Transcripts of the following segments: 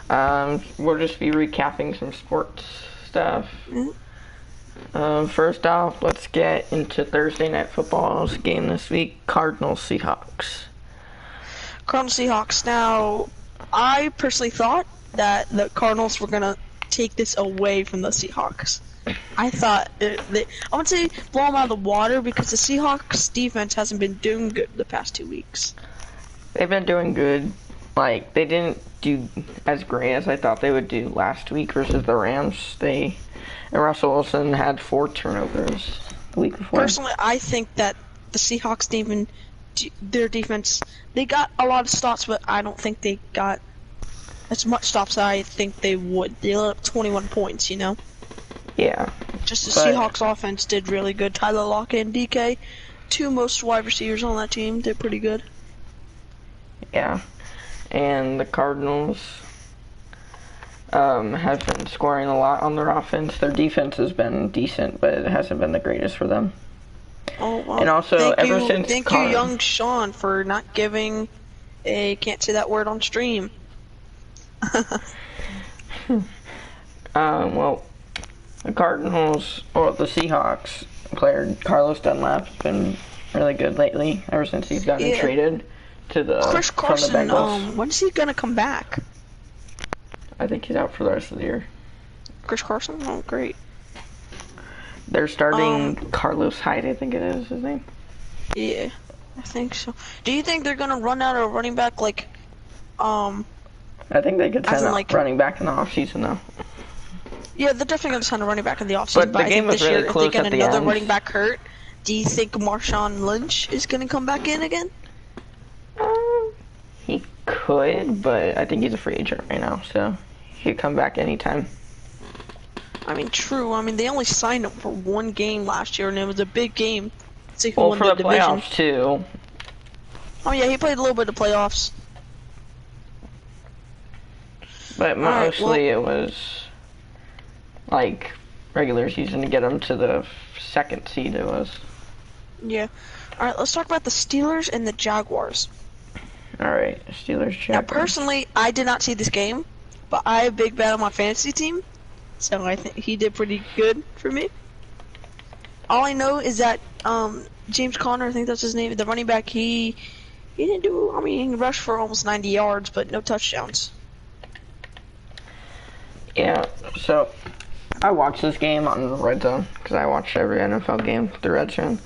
We'll just be recapping some sports stuff. First off, let's get into Thursday Night Football's game this week, Cardinals Seahawks. Cardinals Seahawks. Now, I personally thought that the Cardinals were gonna take this away from the Seahawks. I thought I would say blow them out of the water because the Seahawks defense hasn't been doing good the past 2 weeks. They've been doing good. Like, they didn't do as great as I thought they would do last week versus the Rams. And Russell Wilson had 4 turnovers the week before. Personally, I think that the Seahawks their defense, they got a lot of stops, but I don't think they got as much stops as I think they would. They let up 21 points, you know? Yeah. Just the Seahawks offense did really good. Tyler Lockett and DK, 2 most wide receivers on that team, did pretty good. Yeah. And the Cardinals have been scoring a lot on their offense. Their defense has been decent, but it hasn't been the greatest for them. Oh, well, and also, thank you, young Sean, for not giving can't say that word on stream. Well, the Seahawks player, Carlos Dunlap's been really good lately, ever since he's gotten traded to Chris Carson, from the Bengals. when is he gonna come back? I think he's out for the rest of the year. Chris Carson? Oh, great. They're starting Carlos Hyde, I think it is his name. Yeah, I think so. Do you think they're gonna run out a running back like, I think they could send a running back in the offseason, though. Yeah, they're definitely gonna send a running back in the offseason. But the game was really close if they at get the another end. running back hurt, do you think Marshawn Lynch is gonna come back in again? He could, but I think he's a free agent right now, so he could come back anytime. I mean, true. I mean, they only signed him for 1 game last year, and it was a big game. See who Well, won for the division. playoffs, too. Oh, yeah, he played a little bit of playoffs. But mostly it was, like, regular season to get him to the 2nd seed it was. Yeah. Alright, let's talk about the Steelers and the Jaguars. Alright, Steelers, Jaguars. Now, personally, I did not see this game, but I have a big bet on my fantasy team, so I think he did pretty good for me. All I know is that James Conner, I think that's his name, the running back, he didn't do, I mean, he rushed for almost 90 yards, but no touchdowns. Yeah, so I watched this game on the Red Zone, because I watch every NFL game through Red Zone.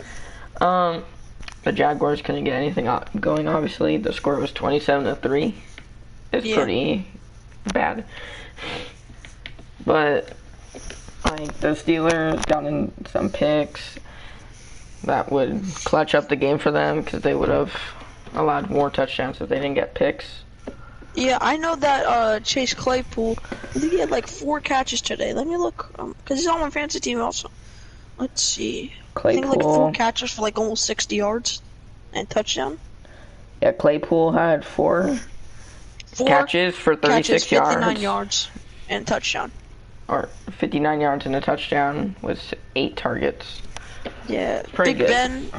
The Jaguars couldn't get anything going, obviously. The score was 27-3. It's pretty bad. But, like, the Steelers got in some picks that would clutch up the game for them, because they would have allowed more touchdowns if they didn't get picks. Yeah, I know that Chase Claypool, I think he had like 4 catches today. Let me look, because he's on my fantasy team also. Let's see. Claypool. I think like 4 catches for like almost 60 yards and touchdown. Yeah, Claypool had 4 catches for 36 catches, yards. 59 yards and touchdown. Or 59 yards and a touchdown with 8 targets. Yeah, Pretty Big good. Ben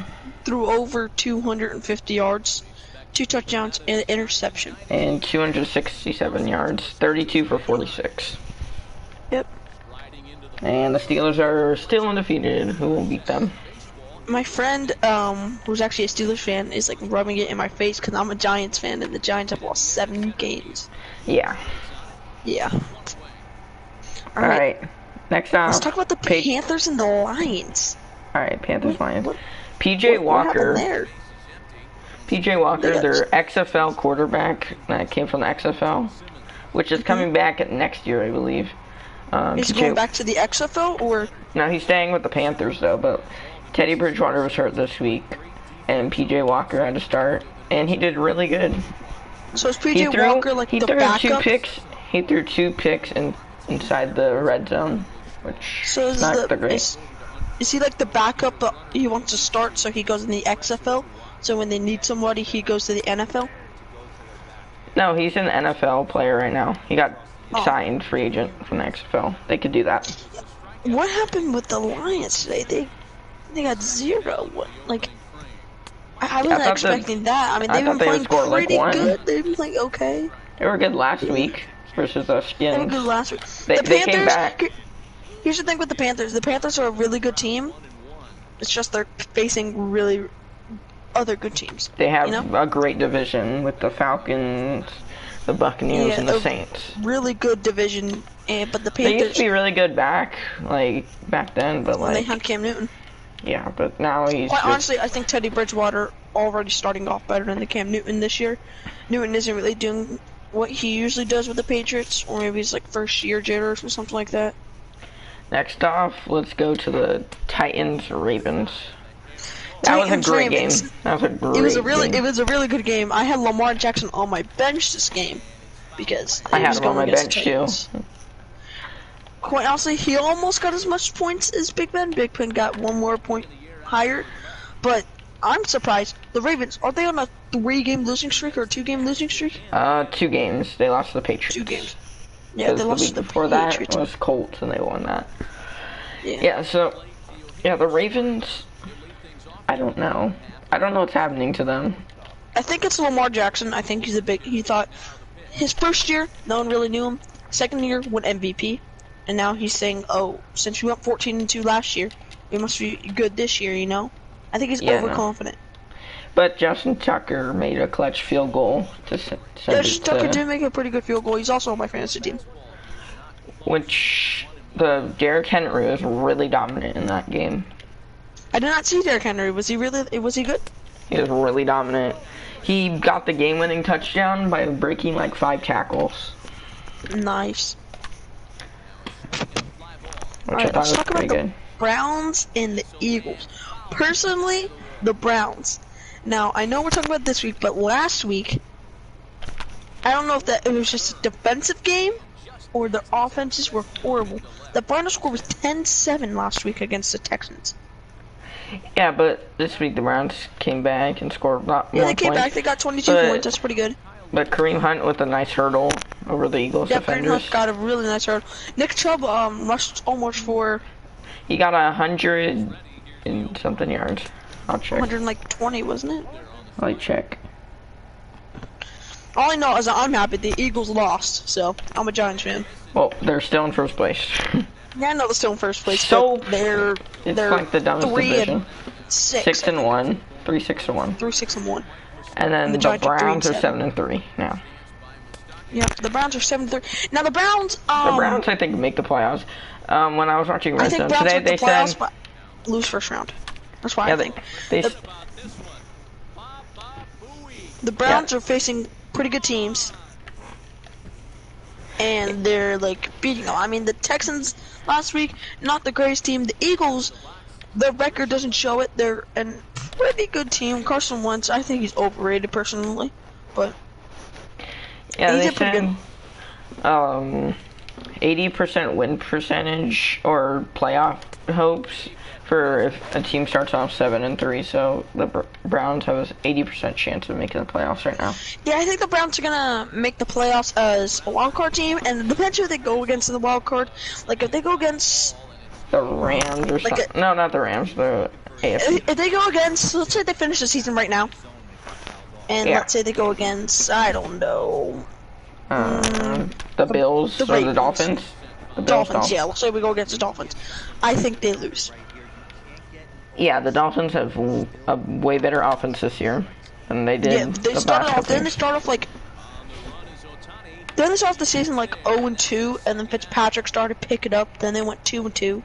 threw over 250 yards, 2 touchdowns and an interception. And 267 yards, 32 for 46. Yep. And the Steelers are still undefeated. Who will beat them? My friend, who's actually a Steelers fan, is like rubbing it in my face because I'm a Giants fan and the Giants have lost 7 games. Yeah. Yeah. Alright. Next up. Let's talk about the Panthers and the Lions. Alright, Panthers, Lions. PJ Walker. There? PJ Walker, their XFL quarterback that came from the XFL, which is coming back next year, I believe. He's going back to the XFL, or? No, he's staying with the Panthers, though, but Teddy Bridgewater was hurt this week, and PJ Walker had to start, and he did really good. So is PJ Walker like the backup? He threw 2 picks inside the red zone, which is not the great. Is he like the backup, but he wants to start, so he goes in the XFL? So when they need somebody, he goes to the NFL? No, he's an NFL player right now. He got signed free agent from the XFL. They could do that. What happened with the Lions today? They got 0. What, like, I wasn't expecting that. I mean, they've been playing pretty good. They've been playing okay. They were good last week. versus They were Skins. good last week. They The came Panthers. back. Here's the thing with the Panthers. The Panthers are a really good team. It's just they're facing really other good teams. They have you know? a great division with the Falcons, the Buccaneers, and the Saints. Really good division, but the They Panthers. used to be really good back then, but when they like, had Cam Newton. yeah, but now he's Quite just, honestly, I think Teddy Bridgewater already starting off better than the Cam Newton this year. Newton isn't really doing what he usually does with the Patriots, or maybe he's like first year jitters or something like that. Next off, let's go to the Titans Ravens. That was a great game. That was a great game. It was a really good game. I had Lamar Jackson on my bench this game because I had him on my bench too. Quite honestly, he almost got as much points as Big Ben. Big Ben got one more point higher, but I'm surprised. The Ravens, are they on a 3-game losing streak or a 2-game losing streak? 2 games. They lost to the Patriots. 2 games. Yeah, they lost to the before Patriots. that was Colts, and they won that. Yeah. So the Ravens, I don't know. I don't know what's happening to them. I think it's Lamar Jackson. I think he thought his first year, no one really knew him. Second year, won MVP. And now he's saying, oh, since we went 14-2 last year, we must be good this year, you know? I think he's overconfident. But Justin Tucker made a clutch field goal to send Justin Tucker did make a pretty good field goal. He's also on my fantasy team. Which, the Derrick Henry was really dominant in that game. I did not see Derrick Henry. Was he good? He was really dominant. He got the game-winning touchdown by breaking like 5 tackles. Nice. Alright, let's talk about the Browns and the Eagles. Personally, the Browns. Now, I know we're talking about this week, but last week, I don't know if it was just a defensive game or the offenses were horrible. The final score was 10-7 last week against the Texans. Yeah, but this week the Browns came back and scored more points. Yeah, they came back. They got 22 points. That's pretty good. But Kareem Hunt with a nice hurdle over the Eagles defenders. Kareem Hunt got a really nice hurdle. Nick Chubb rushed almost for... He got 100 and something yards. I'll check. 120, wasn't it? I'll check. All I know is that I'm happy the Eagles lost, so I'm a Giants fan. Well, they're still in first place. Yeah, I know they're still in first place. So they're like the dumbest division. 3-6. 6-1. 3-6-1. 3-6-1. And then the Browns are 7-3 now. Yeah, the Browns are 7-3. Now the Browns. The Browns, I think, make the playoffs. When I was watching Red Zone today, they said lose first round. That's why I think. The Browns are facing pretty good teams, and they're like beating them. I mean, the Texans last week, not the greatest team. The Eagles, their record doesn't show it. They're a pretty good team. Carson Wentz, I think he's overrated personally, but yeah, he they did pretty good. 80% win percentage or playoff hopes for if a team starts off 7-3. So the Browns have an 80% chance of making the playoffs right now. Yeah, I think the Browns are gonna make the playoffs as a wild card team, and it depends who they go against in the wild card. Like if they go against the Rams or something. No, not the Rams. The AFC. If they go against, let's say they finish the season right now, and let's say they go against, I don't know. The Bills or the Dolphins? The Dolphins, yeah. Let's say we go against the Dolphins. I think they lose. Yeah, the Dolphins have a way better offense this year than they did. Yeah, they started off. Didn't they start off like? Then they started the season like 0-2, and then Fitzpatrick started to pick it up. Then they went 2-2,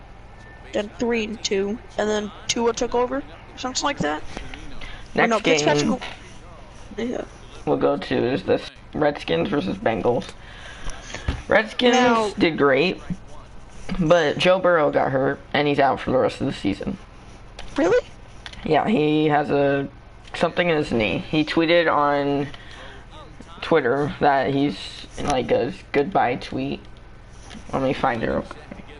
then 3-2, and then Tua took over, something like that. Next game we'll go to is this Redskins versus Bengals. Redskins did great, but Joe Burrow got hurt, and he's out for the rest of the season. Really? Yeah, he has something in his knee. He tweeted on Twitter that he's like a goodbye tweet. Let me find it.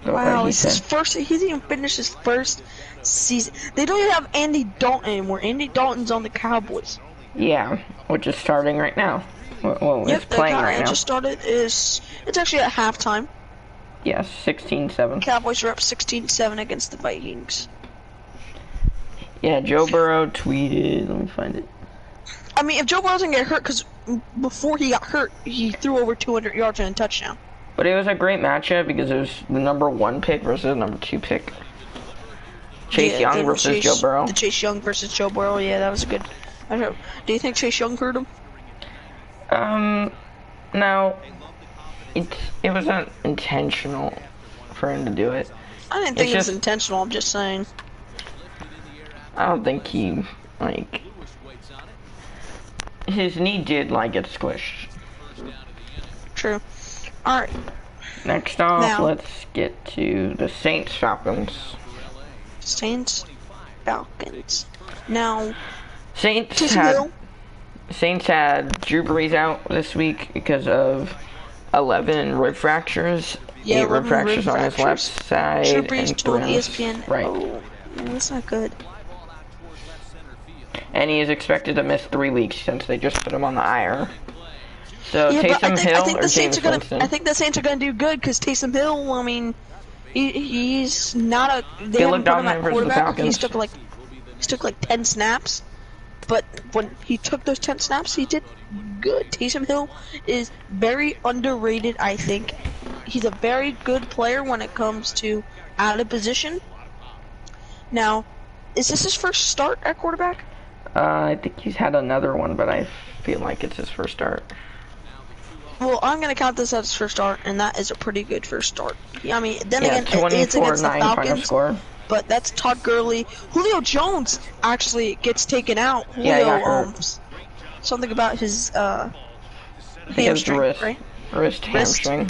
Wow, it's his first. He didn't even finish his first season. They don't even have Andy Dalton anymore. Andy Dalton's on the Cowboys. Yeah, which is starting right now. Well, it's playing right now. Just started. It's actually at halftime. Yes, 16-7. Cowboys are up 16-7 against the Vikings. Yeah, Joe Burrow tweeted. Let me find it. I mean, if Joe Burrow doesn't get hurt, because before he got hurt, he threw over 200 yards and a touchdown. But it was a great matchup because it was the #1 pick versus the #2 pick. Chase Young versus Joe Burrow. The Chase Young versus Joe Burrow. Yeah, that was a good. Do you think Chase Young hurt him? No. It wasn't intentional for him to do it. I didn't think it was intentional. I'm just saying. I don't think he his knee did get squished. True. All right. Next off, let's get to the Saints Falcons. Saints Falcons. Now, Saints had Drew Brees out this week because of 11 rib fractures. Yeah, 8 rib fractures on his left side. Drew Brees told ESPN, right. Oh, that's not good. And he is expected to miss 3 weeks since they just put him on the IR. So yeah, Taysom Hill or Jameis Winston? I think the Saints are gonna do good because Taysom Hill. I mean, he's not a. They haven't put him at quarterback. He took like 10 snaps, but when he took those 10 snaps, he did good. Taysom Hill is very underrated. I think he's a very good player when it comes to out of position. Now, is this his first start at quarterback? I think he's had another one, but I feel like it's his first start. Well, I'm going to count this as his first start, and that is a pretty good first start. I mean, then again, it's against the Falcons, score. But that's Todd Gurley. Julio Jones actually gets taken out. Julio, something about his hamstring, right? Hamstring.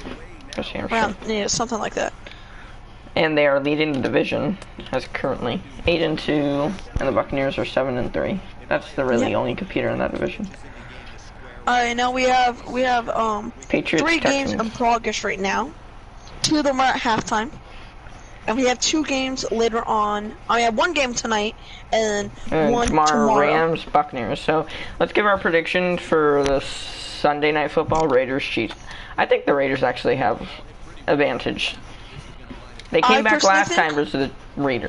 Yeah, something like that. And they are leading the division as currently 8-2, and the Buccaneers are 7-3. That's the only competitor in that division. All right, now we have Patriots, 3 games Texans. in progress right now. 2 of them are at halftime, and we have 2 games later on. I have 1 game tonight and one tomorrow. Rams, Buccaneers. So let's give our predictions for the Sunday Night Football Raiders Chiefs. I think the Raiders actually have advantage. They came back last time versus the Chiefs.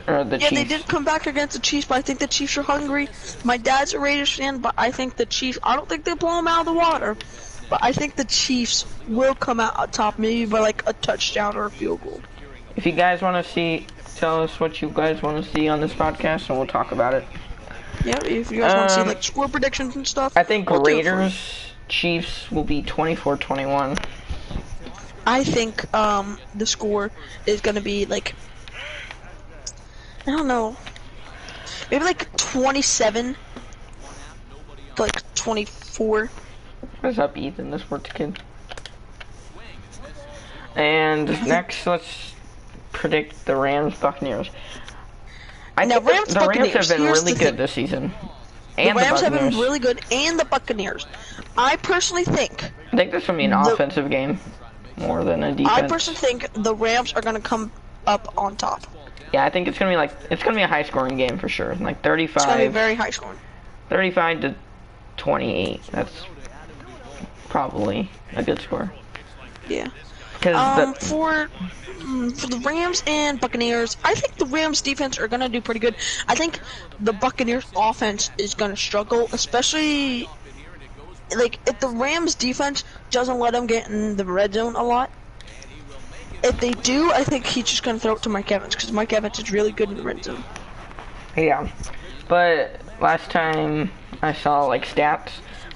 Yeah, they did come back against the Chiefs, but I think the Chiefs are hungry. My dad's a Raiders fan, but I think the Chiefs, I don't think they'll blow them out of the water, but I think the Chiefs will come out on top, maybe by like a touchdown or a field goal. If you guys want to tell us what you guys want to see on this podcast, and we'll talk about it. Yeah, if you guys want to see like score predictions and stuff. I think Raiders, Chiefs will be 24-21. I think the score is gonna be like, I don't know, maybe like 27 to like 24. What's up, Ethan, the sports kid? And next, let's predict the Rams Buccaneers. The Rams have been really good this season. And the Rams have been really good, and the Buccaneers. I personally think. I think this will be an offensive game more than a defense. I personally think the Rams are gonna come up on top. Yeah, I think it's gonna be a high scoring game for sure. Like 35. It's gonna be very high scoring. 35-28. That's probably a good score. Yeah. For the Rams and Buccaneers, I think the Rams defense are gonna do pretty good. I think the Buccaneers offense is gonna struggle, especially like if the Rams defense doesn't let them get in the red zone a lot. If they do, I think he's just gonna throw it to Mike Evans because Mike Evans is really good in the red zone. Yeah, but last time I saw like stats,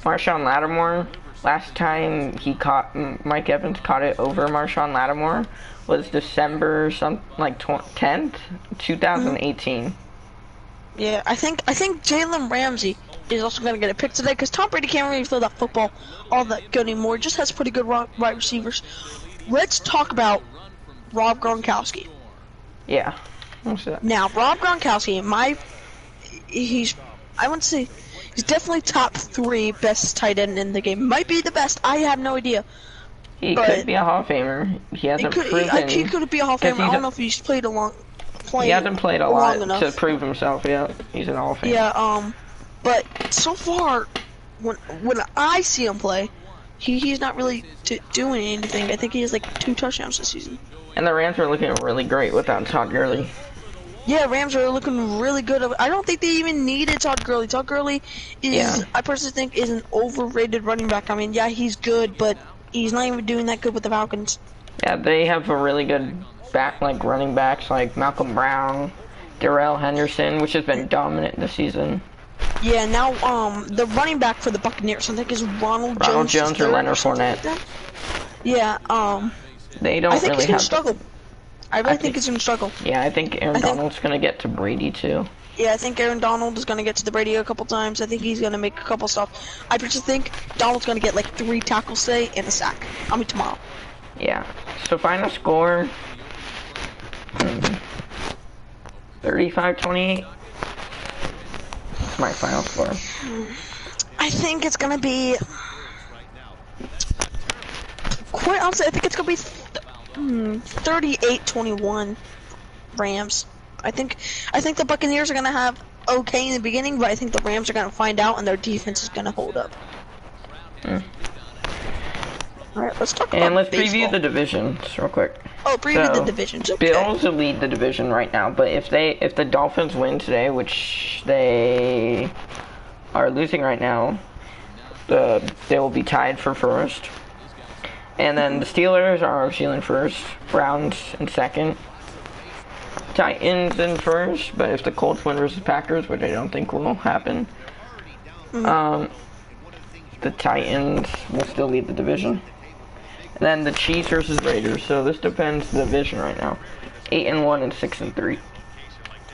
Marshawn Lattimore. Last time Mike Evans caught it over Marshawn Lattimore was December 10th, 2018. Yeah, I think Jalen Ramsey is also going to get a pick today because Tom Brady can't really throw that football all that good anymore. Just has pretty good wide receivers. Let's talk about Rob Gronkowski. Yeah. What's that? Now, Rob Gronkowski, I want to say he's definitely top 3 best tight end in the game. Might be the best. I have no idea. He could be a Hall of Famer. He hasn't proven. He could be a Hall of Famer. I don't know if he's played he hasn't played a lot to prove himself yet. He's an Hall of Famer. Yeah. But so far, when I see him play, he's not really doing anything. I think he has like 2 touchdowns this season. And the Rams are looking really great without Todd Gurley. Yeah, Rams are looking really good. I don't think they even needed Todd Gurley. Todd Gurley is, Yeah. I personally think, is an overrated running back. I mean, yeah, he's good, but he's not even doing that good with the Falcons. Yeah, they have a really good running backs like Malcolm Brown, Darrell Henderson, which has been dominant this season. Yeah, now the running back for the Buccaneers, I think, is Ronald Jones or Leonard Fournette. Like yeah, they don't I think really he's gonna have struggle. I really think he's gonna struggle. Yeah, I think Aaron Donald's gonna get to Brady too. Yeah, I think Aaron Donald is gonna get to the Brady a couple times. I think he's gonna make a couple stops. I just think Donald's gonna get like 3 tackles today and a sack. I mean tomorrow. Yeah. So final score 35-28. That's my final score. I think it's gonna be quite honestly, I think it's gonna be 38-21 Rams. I think the Buccaneers are gonna have okay in the beginning, but I think the Rams are gonna find out and their defense is gonna hold up. Alright, let's talk about let's baseball. preview the divisions real quick. Oh, preview the divisions. Okay. Bills lead the division right now, but if the Dolphins win today, which they are losing right now, they will be tied for first. And then the Steelers are in first, Browns in second, Titans in first, but if the Colts win versus Packers, which I don't think will happen, the Titans will still lead the division. And then the Chiefs versus Raiders, so this depends the division right now. 8-1 and 6-3.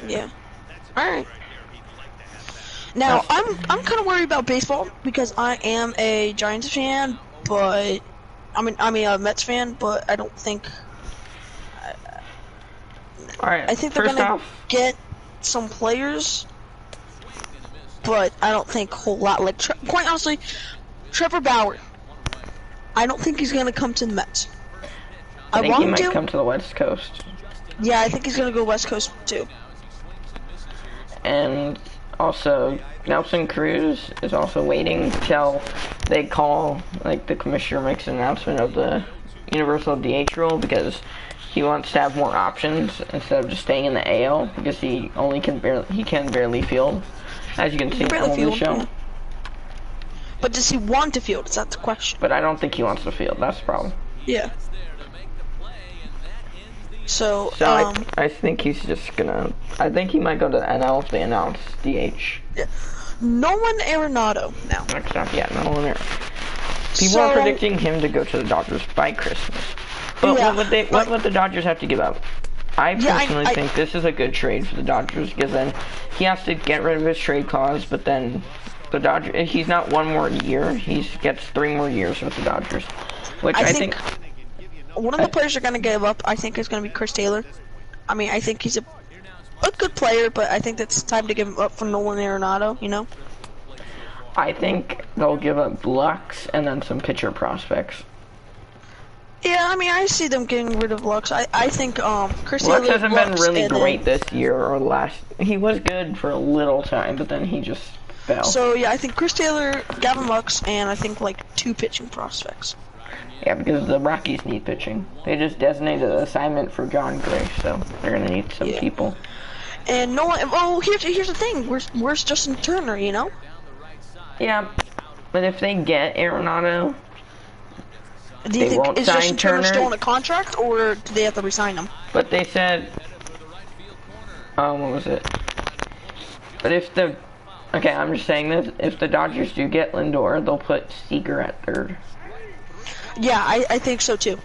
Yeah. Alright. Now I'm kind of worried about baseball because I am a Giants fan, but I mean a Mets fan, but I don't think. Alright. I think they're gonna get some players, but I don't think a whole lot. Like quite honestly, Trevor Bauer. I don't think he's gonna come to the Mets. I think he might come to the West Coast. Yeah, I think he's gonna go West Coast too. And also, Nelson Cruz is also waiting till they call, like the commissioner makes an announcement of the universal DH rule, because he wants to have more options instead of just staying in the AL, because he can barely field, as you can see on the show. Yeah. But does he want to field? Is that the question? But I don't think he wants to field. That's the problem. Yeah. So I think he's just gonna. I think he might go to the NL if they announce DH. Yeah. Nolan Arenado now. Next up, yeah, Nolan Arenado. People are predicting him to go to the Dodgers by Christmas. But what would the Dodgers have to give up? I personally think this is a good trade for the Dodgers, because then he has to get rid of his trade clause, but then the Dodgers, he's not 1 more year, he gets 3 more years with the Dodgers, which I think one of the players they're gonna give up, I think, is gonna be Chris Taylor. I mean, I think he's a good player, but I think it's time to give him up for Nolan Arenado, you know? I think they'll give up Lux and then some pitcher prospects. Yeah, I mean, I see them getting rid of Lux. I think Chris Lux Taylor hasn't been really great this year or last. He was good for a little time, but then he just fell. So yeah, I think Chris Taylor, Gavin Lux, and I think like 2 pitching prospects. Yeah, because the Rockies need pitching. They just designated an assignment for John Gray, so they're gonna need some people. And no one. Oh, here's the thing. Where's Justin Turner? You know. Yeah, but if they get Arenado, do you think is Justin Turner still on a contract, or do they have to resign him? But they said, what was it? But if okay, I'm just saying this. If the Dodgers do get Lindor, they'll put Seager at third. Yeah, I think so too.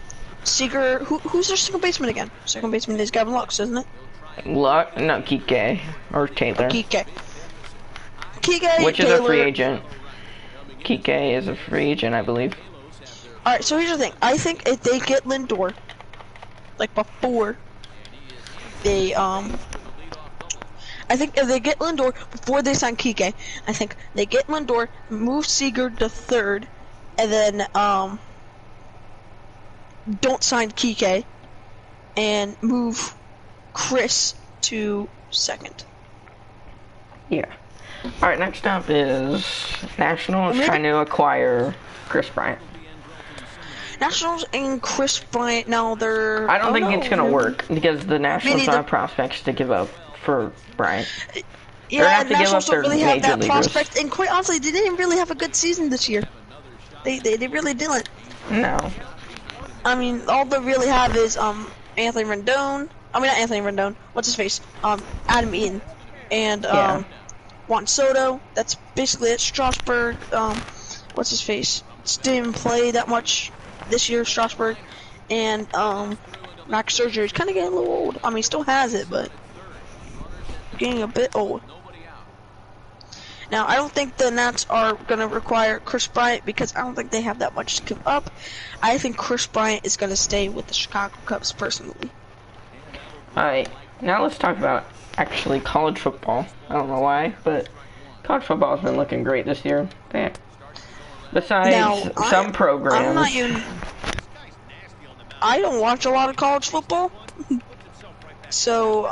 Seager, who's their second baseman again? Second baseman is Gavin Lux, isn't it? No, Kike or Taylor. Kike, which is a free agent. Kike is a free agent, I believe. Alright, so here's the thing. I think if they get Lindor, like before they I think if they get Lindor before they sign Kike, I think they get Lindor, move Seager to third, and then don't sign Kike, and move Chris to second. Yeah. Alright, next up is Nationals trying to acquire Chris Bryant. Nationals and Chris Bryant, now they're... I don't think it's going to work, because the Nationals have prospects to give up for Bryant. Yeah, have and to give up Nationals don't their really have major that leaguers. prospect. And quite honestly, they didn't really have a good season this year. They really didn't. No. I mean, all they really have is Anthony Rendon. I mean, not Anthony Rendon. What's his face? Adam Eaton, and Yeah. Juan Soto. That's basically it. Strasburg. What's his face? Didn't play that much this year. Strasburg, and Max Scherzer is kind of getting a little old. I mean, he still has it, but getting a bit old. Now, I don't think the Nats are going to require Chris Bryant because I don't think they have that much to give up. I think Chris Bryant is going to stay with the Chicago Cubs personally. Alright, now let's talk about actually college football. I don't know why, but college football has been looking great this year. Besides Now, some programs. I'm not even... I don't watch a lot of college football. So,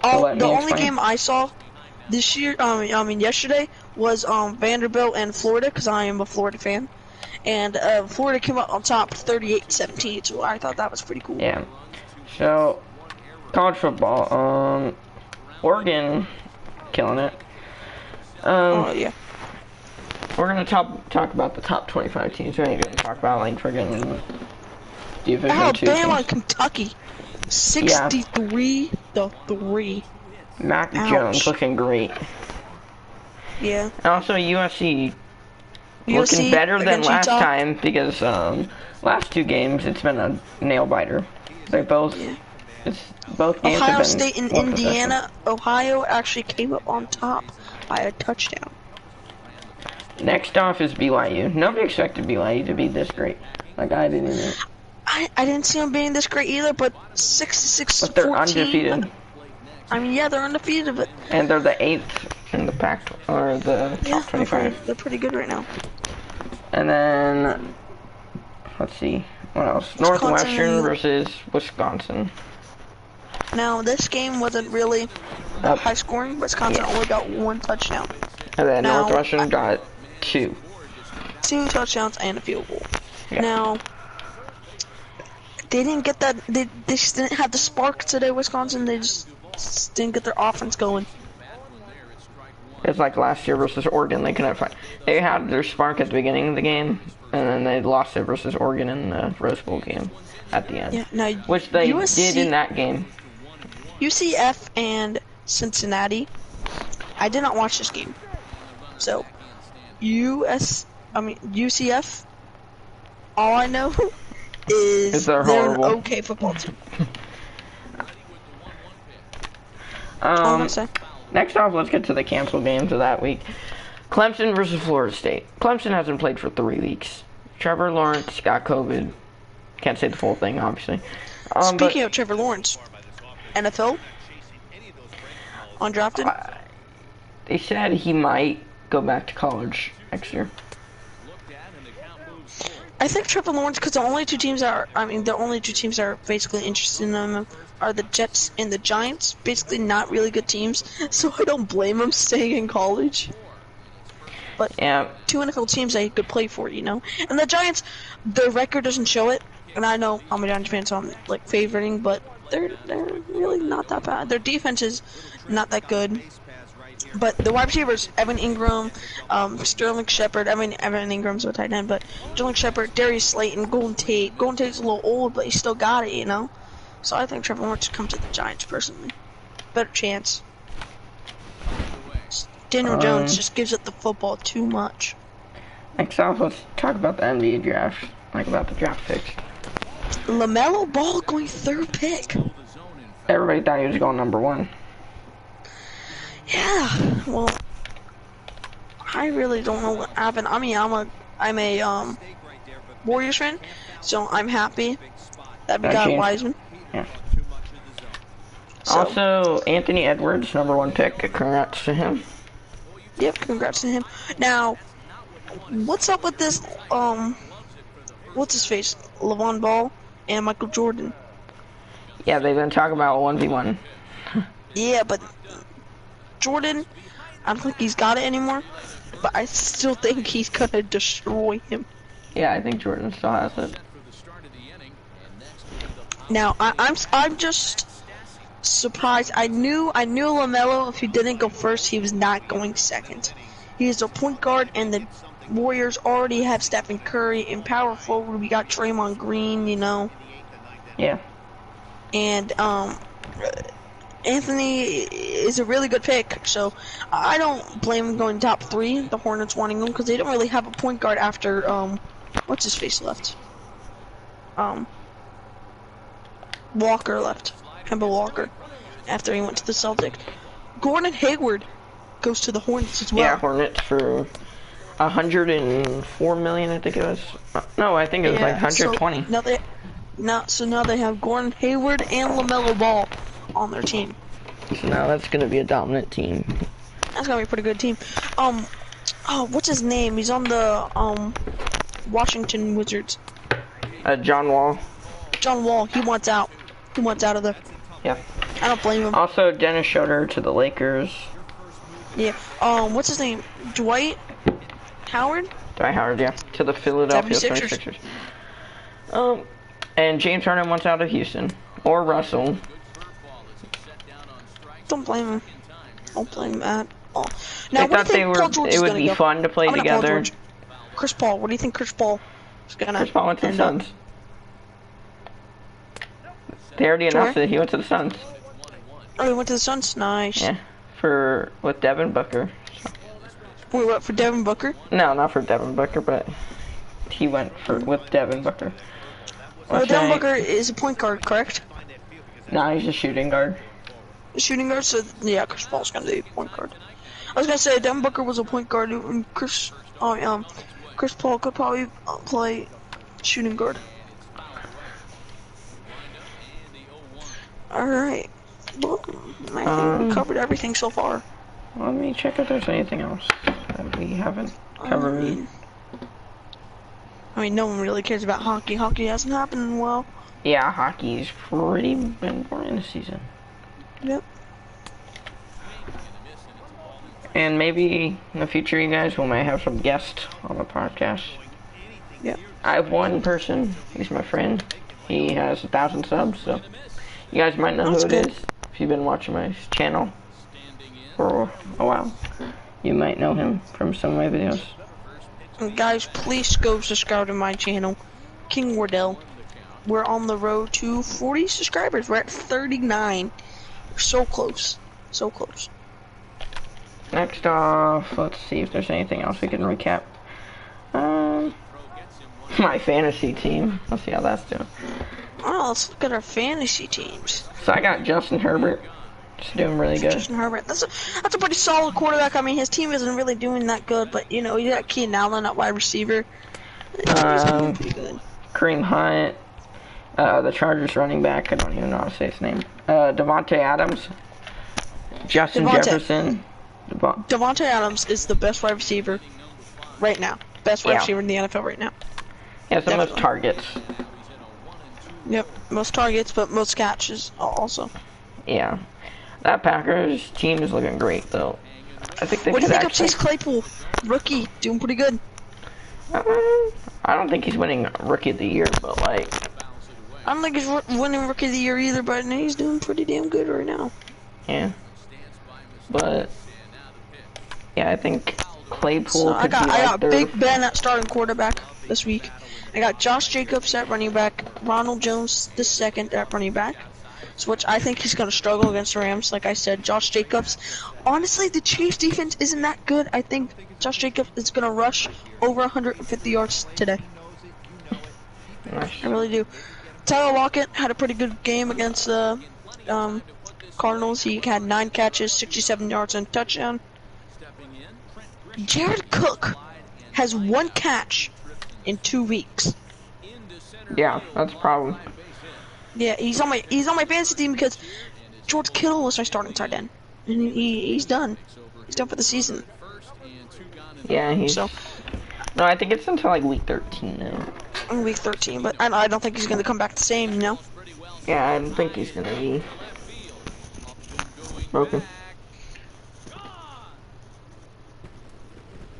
the only game I saw this year, yesterday, was Vanderbilt and Florida, because I am a Florida fan. And Florida came out on top 38-17, so I thought that was pretty cool. Yeah. So, college football, Oregon, killing it. Oh, yeah. We're gonna talk about the top 25 teams. We ain't gonna talk about like friggin' Division II Alabama, teams. Kentucky, 63-3. Mac Ouch. Jones looking great. Yeah. And also USC looking USC better than against last Utah. time because last two games it's been a nail biter. They both both games Ohio have been State and one possession. Indiana. Ohio actually came up on top by a touchdown. Next off is BYU. Nobody expected BYU to be this great. Like I didn't even. I didn't see them being this great either, but 66-14. But they're undefeated. I mean, yeah, they're undefeated, but And they're the 8th in the pack, or the top 25. they're pretty good right now. And then, let's see, what else? Northwestern versus Wisconsin. Now, this game wasn't really high scoring. Wisconsin only got one touchdown. And then Now, Northwestern got 2. 2 touchdowns and a field goal. Yeah. Now, they didn't get that. They just didn't have the spark today, Wisconsin. They just didn't get their offense going. It's like last year versus Oregon. They couldn't find. They had their spark at the beginning of the game, and then they lost it versus Oregon in the Rose Bowl game at the end. Yeah, now, Which they USC did in that game. UCF and Cincinnati. I did not watch this game. So, UCF, all I know is they're an horrible. okay football team. All I'm gonna say. Next off, let's get to the canceled games of that week. Clemson versus Florida State. Clemson hasn't played for 3 weeks. Trevor Lawrence got COVID. Can't say the full thing, obviously. Speaking of Trevor Lawrence, NFL, undrafted. They said he might go back to college next year. I think Trevor Lawrence, because the only two teams that are basically interested in him are the Jets and the Giants. Basically, not really good teams, so I don't blame him staying in college. But Yeah, 2 NFL teams that he could play for, you know. And the Giants, their record doesn't show it. And I know I'm a Giants fan, so I'm like favoriting, but they're really not that bad. Their defense is not that good. But the wide receivers, Evan Ingram, Sterling Shepard. Evan Ingram's a tight end, but Sterling Shepard, Darius Slayton, Golden Tate. Golden Tate's a little old, but he still got it, you know. So I think Trevor Lawrence should come to the Giants personally. Better chance. Daniel Jones just gives up the football too much. next off, let's talk about the NBA draft. Like about the draft picks. LaMelo Ball going 3rd pick. Everybody thought he was going number 1. Yeah, well, I really don't know what happened. I mean, I'm a Warriors fan, so I'm happy that we got Wiseman. Yeah. So, Also, Anthony Edwards, number 1 pick. Congrats to him. yep, congrats to him. Now, what's up with this? What's his face? LeVon Ball and Michael Jordan. Yeah, they've been talking about 1v1. Yeah, but Jordan, I don't think he's got it anymore. But I still think he's gonna destroy him. Yeah, I think Jordan still has it. Now, I'm just surprised. I knew LaMelo, if he didn't go first, he was not going second. He is a point guard, and the Warriors already have Stephen Curry in power forward. We got Draymond Green, you know. Yeah. And Anthony is a really good pick, so I don't blame him going top 3. The Hornets wanting him because they don't really have a point guard after what's his face left. Walker left. Kemba Walker after he went to the Celtics. Gordon Hayward goes to the Hornets as well. Yeah, Hornets for 104 million, I think it was. No, I think it was like 120. So now they have Gordon Hayward and LaMelo Ball on their team. So now that's gonna be a dominant team. That's gonna be a pretty good team. Oh, what's his name? He's on the Washington Wizards. John Wall. John Wall. He wants out. He wants out of there. Yeah. I don't blame him. Also, Dennis Schroeder to the Lakers. Yeah. What's his name? Dwight Howard? Dwight Howard, yeah. To the Philadelphia 76ers. And James Harden wants out of Houston. Or Russell. Don't blame him. Don't blame him at all. Now, I thought it would be fun to play together. Chris Paul. What do you think Chris Paul is gonna Chris Paul went to the Suns. They already announced that he went to the Suns. Oh, he went to the Suns? Nice. Yeah. With Devin Booker. So. Wait, what, for Devin Booker? No, not for Devin Booker, but he went with Devin Booker. Oh, Devin Booker is a point guard, correct? No, he's a shooting guard. A shooting guard, so yeah, Chris Paul's gonna be a point guard. I was gonna say Devin Booker was a point guard, and Chris Paul could probably play shooting guard. Alright. Well, I think we covered everything so far. Let me check if there's anything else that we haven't covered. I mean, no one really cares about hockey. Hockey hasn't happened in a while. Yeah, hockey's pretty been boring this season. Yep. And maybe in the future, you guys, we might have some guests on the podcast. Yep. I have one person. He's my friend. He has 1,000 subs, so you guys might know who it is. If you've been watching my channel for a while, you might know him from some of my videos. And guys, please go subscribe to my channel, King Wardell. We're on the road to 40 subscribers. We're at 39. We're so close. So close. Next off, let's see if there's anything else we can recap. My fantasy team. Let's see how that's doing. Oh, let's look at our fantasy teams. So I got Justin Herbert. Just doing really good. Justin Herbert. That's a pretty solid quarterback. I mean, his team isn't really doing that good, but you know, you got Keenan Allen at wide receiver. He's doing pretty good. Kareem Hunt. The Chargers running back. I don't even know how to say his name. Devontae Adams. Justin Jefferson. Devontae Adams is the best wide receiver right now. Best wide receiver in the NFL right now. Yeah, the most targets. Yep, most targets, but most catches also. Yeah. That Packers team is looking great, though. I think they. What do you think of Chase Claypool? Rookie, doing pretty good. I don't think he's winning Rookie of the Year, but like. I don't think he's winning Rookie of the Year either, but he's doing pretty damn good right now. Yeah. But yeah, I think Claypool. So I got Big Ben at starting quarterback this week. I got Josh Jacobs at running back, Ronald Jones the second at running back, which I think he's going to struggle against the Rams. Like I said, Josh Jacobs. Honestly, the Chiefs defense isn't that good. I think Josh Jacobs is going to rush over 150 yards today. Nice. I really do. Tyler Lockett had a pretty good game against the Cardinals. He had 9 catches, 67 yards, and a touchdown. Jared Cook has 1 catch in 2 weeks. Yeah, that's a problem. Yeah, he's on my fantasy team because George Kittle was my starting tight end, and he's done. He's done for the season. Yeah, No, I think it's until like week 13 now. Week 13, but I don't think he's gonna come back the same, you know. Yeah, I don't think he's gonna be broken.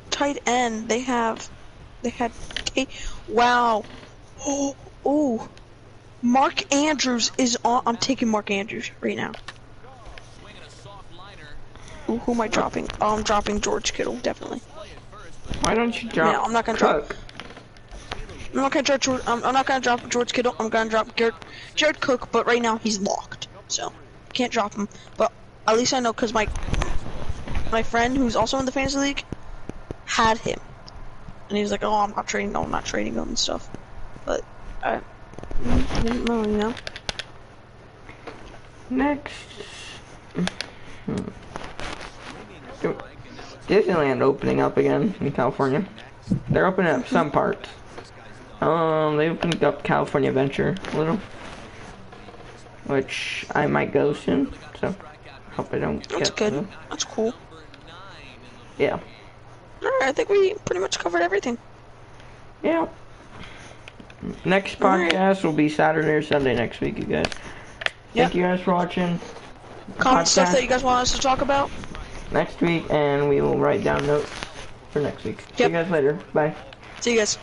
Tight end, they had wow. Oh, Mark Andrews is on. I'm taking Mark Andrews right now. Ooh, who am I dropping? Oh, I'm dropping George Kittle, definitely. Why don't you drop No, I'm not gonna Cook? I'm not gonna drop George. I'm not gonna drop George Kittle. I'm gonna drop Jared Cook, but right now he's locked, so can't drop him. But at least I know because my friend who's also in the fantasy league had him, and he was like, "Oh, I'm not trading. No, I'm not trading him and stuff." But I didn't know, you know. Next. Disneyland opening up again in California. They're opening up some parts. They opened up California Adventure a little, which I might go soon. So hope I don't That's get good. to. That's cool. Yeah. Alright, I think we pretty much covered everything. Yeah. Next podcast will be Saturday or Sunday next week, you guys. Thank you guys for watching. Comment stuff Podcast that you guys want us to talk about. next week, and we will write down notes for next week. See you guys later. Bye. See you guys.